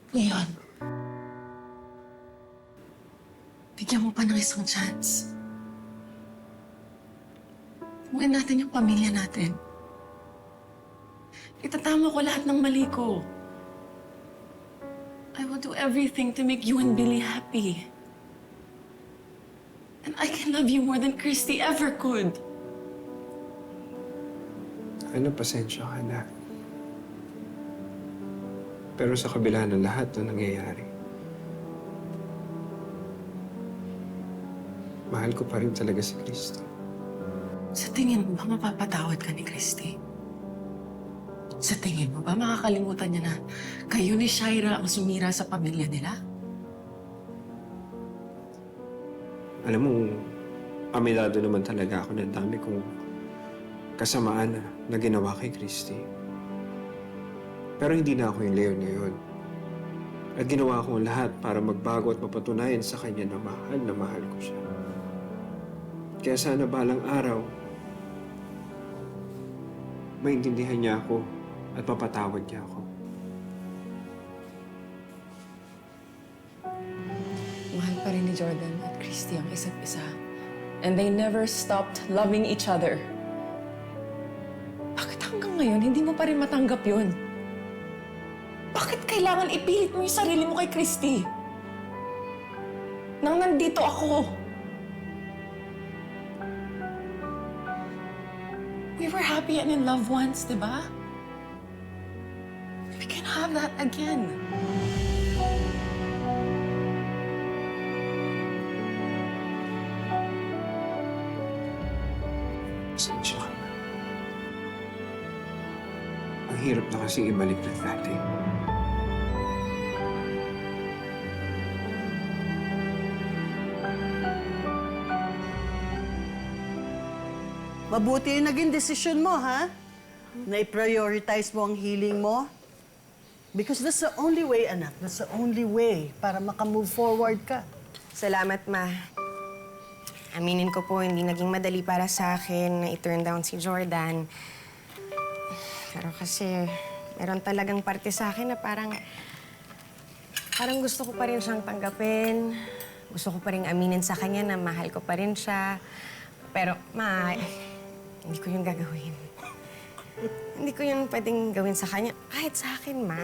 Leon, bigyan mo pa ng isang chance. Buuin natin yung pamilya natin. Itatama ko lahat ng mali ko. I will do everything to make you and Billy happy. And I can love you more than Christy ever could. Ano, pasensya ka na. Pero sa kabila ng lahat na nangyayari, mahal ko pa rin talaga si Christy. Sa tingin mo ba mapapatawad ka ni Christy? Sa tingin mo ba makakalimutan niya na kayo ni Shaira ang sumira sa pamilya nila? Alam mo, aminado naman talaga ako ng dami kong kasamaan na ginawa kay Christy. Pero hindi na ako yung Leon ngayon. At ginawa ko ang lahat para magbago at mapatunayan sa kanya na mahal ko siya. Kaya sana balang araw, maintindihan niya ako at mapatawad niya ako. Mahal pa rin ni Jordan at Christy ang isa't isa. And they never stopped loving each other. Bakit hanggang ngayon hindi mo pa rin matanggap yun? Bakit kailangan ipilit mo yung sarili mo kay Christy? Nang nandito ako. We were happy and in love once, di ba? We can have that again. Pasensya ka na. Ang hirap na kasi ibalik ng dati. Mabuti yung naging desisyon mo, ha? Na i-prioritize mo ang healing mo. Because that's the only way, anak. That's the only way para makamove forward ka. Salamat, Ma. Aminin ko po, hindi naging madali para sa akin na i-turn down si Jordan. Pero kasi, meron talagang parte sa akin na parang gusto ko pa rin siyang tanggapin. Gusto ko pa rin aminin sa kanya na mahal ko pa rin siya. Pero, Ma, hindi ko yung gagawin. Hindi ko yun pwedeng gawin sa kanya. Kahit sa akin, Ma.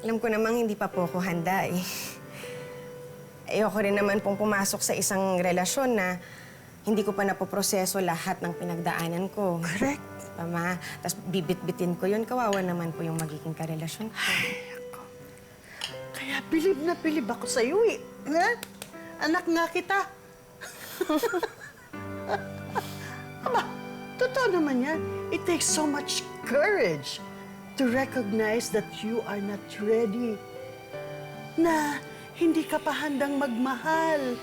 Alam ko namang hindi pa po ako handa, eh. Ayoko rin naman pong pumasok sa isang relasyon na hindi ko pa napoproseso lahat ng pinagdaanan ko. Correct. Ma, tapos bibit-bitin ko yun. Kawawa naman po yung magiging karelasyon ko. Ay, ako. Kaya bilib ako sa iyo, eh. Ha? Anak nga kita. Aba, totoo naman yan. It takes so much courage to recognize that you are not ready. Na hindi ka pa handang magmahal.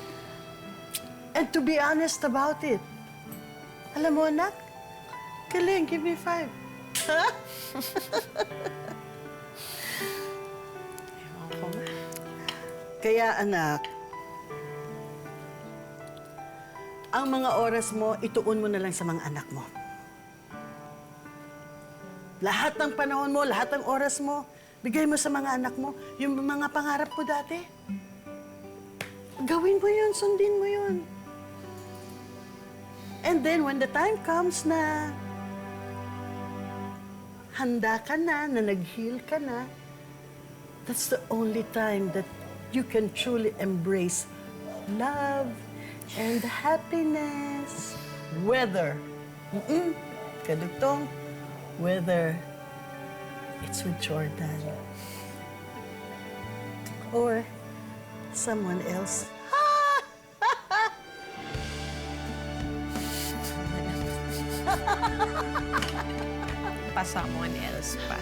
And to be honest about it. Alam mo, anak, galing, give me 5. Ha? Kaya, anak, ang mga oras mo, ituon mo na lang sa mga anak mo. Lahat ng panahon mo, lahat ng oras mo, bigay mo sa mga anak mo yung mga pangarap mo dati. Gawin mo yun, sundin mo yun. And then, when the time comes na handa ka na nag-heal ka na, that's the only time that you can truly embrace love and happiness. Whether, kadugtong, whether it's with Jordan or someone else. Pa someone else pa.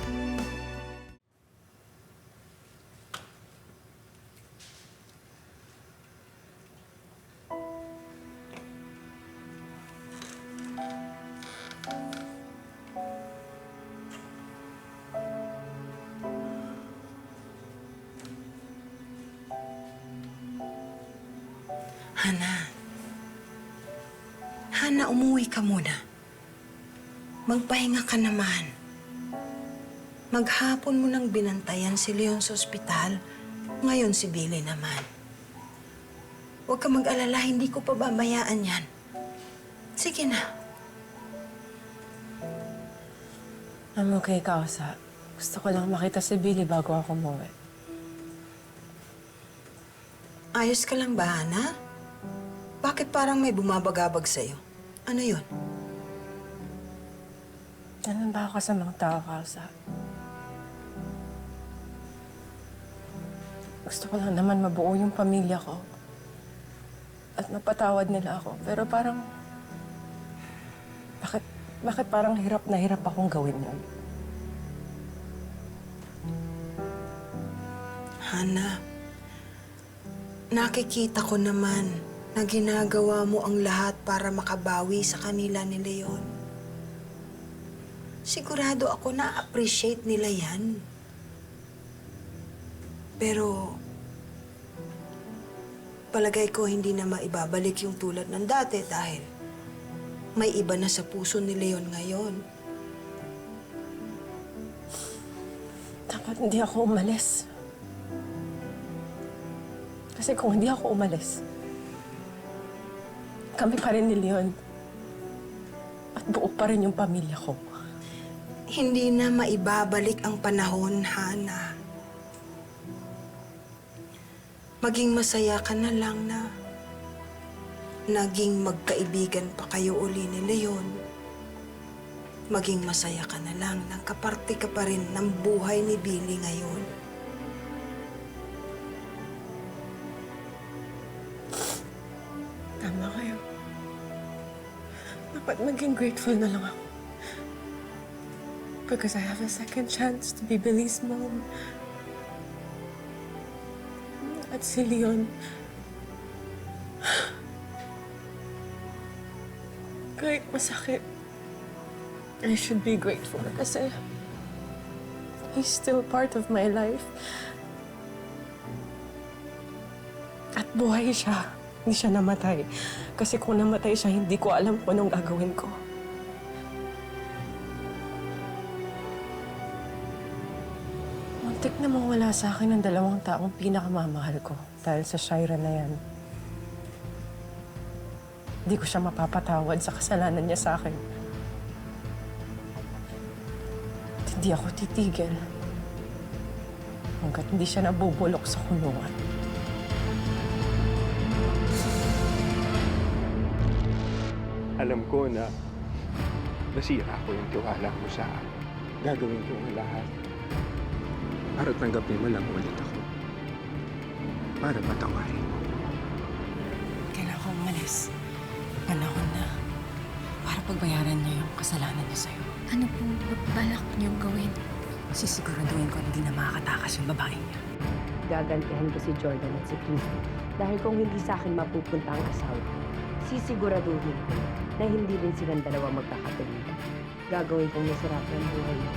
Hana, umuwi ka muna. Magpahinga ka naman. Maghapon mo nang binantayan si Leon sa ospital. Ngayon si Billy naman. Huwag ka mag-alala, hindi ko pababayaan yan. Sige na. I'm okay, Kausa. Gusto ko lang makita si Billy bago ako umuwi. Ayos ka lang ba, Hana? Bakit parang may bumabagabag sa'yo? Ano yun? Ganun ba ako sa mga tao, Kausa? Gusto ko lang naman mabuo yung pamilya ko. At mapatawad nila ako. Pero parang... Bakit parang hirap na hirap akong gawin yun? Hana, nakikita ko naman na ginagawa mo ang lahat para makabawi sa kanila ni Leon. Sigurado ako na-appreciate nila yan. Pero, palagay ko hindi na maibabalik yung tulad ng dati dahil may iba na sa puso ni Leon ngayon. Dapat hindi ako umalis. Kasi kung hindi ako umalis, kami pa rin ni Leon. At buo pa rin yung pamilya ko. Hindi na maibabalik ang panahon, Hana. Maging masaya ka na lang na naging magkaibigan pa kayo uli ni Leon. Maging masaya ka na lang na kaparte ka pa rin ng buhay ni Billy ngayon. Tama kayo. Dapat maging grateful na lang ako. Because I have a second chance to be Billy's mom. At si Leon, kahit masakit, I should be grateful kasi he's still part of my life. At buhay siya. Hindi siya namatay. Kasi kung namatay siya, hindi ko alam kung anong gagawin ko. Muntik na mawala sa akin ang dalawang taong pinakamamahal ko dahil sa Shaira na yan. Hindi ko siya mapapatawad sa kasalanan niya sa akin. At hindi ako titigil hanggat hindi siya nabubulok sa kulungan. Alam ko na nasira ko yung tiwala mo sa akin. Gagawin ko ang lahat para tanggapin mo lang ulit ako. Para patawarin mo. Kailangan ko umalis. Panahon na para pagbayaran niya yung kasalanan niya sa'yo. Ano po balak niyong gawin? Sisiguraduhin ko hindi na makakatakas yung babae niya. Gagantihan ko si Jordan at si Christy dahil kung hindi sa akin mapupunta ang asawa ko, sisiguraduhin ko na hindi rin silang dalawa magkakatuloy. Gagawin kong masarap ang buhay niya.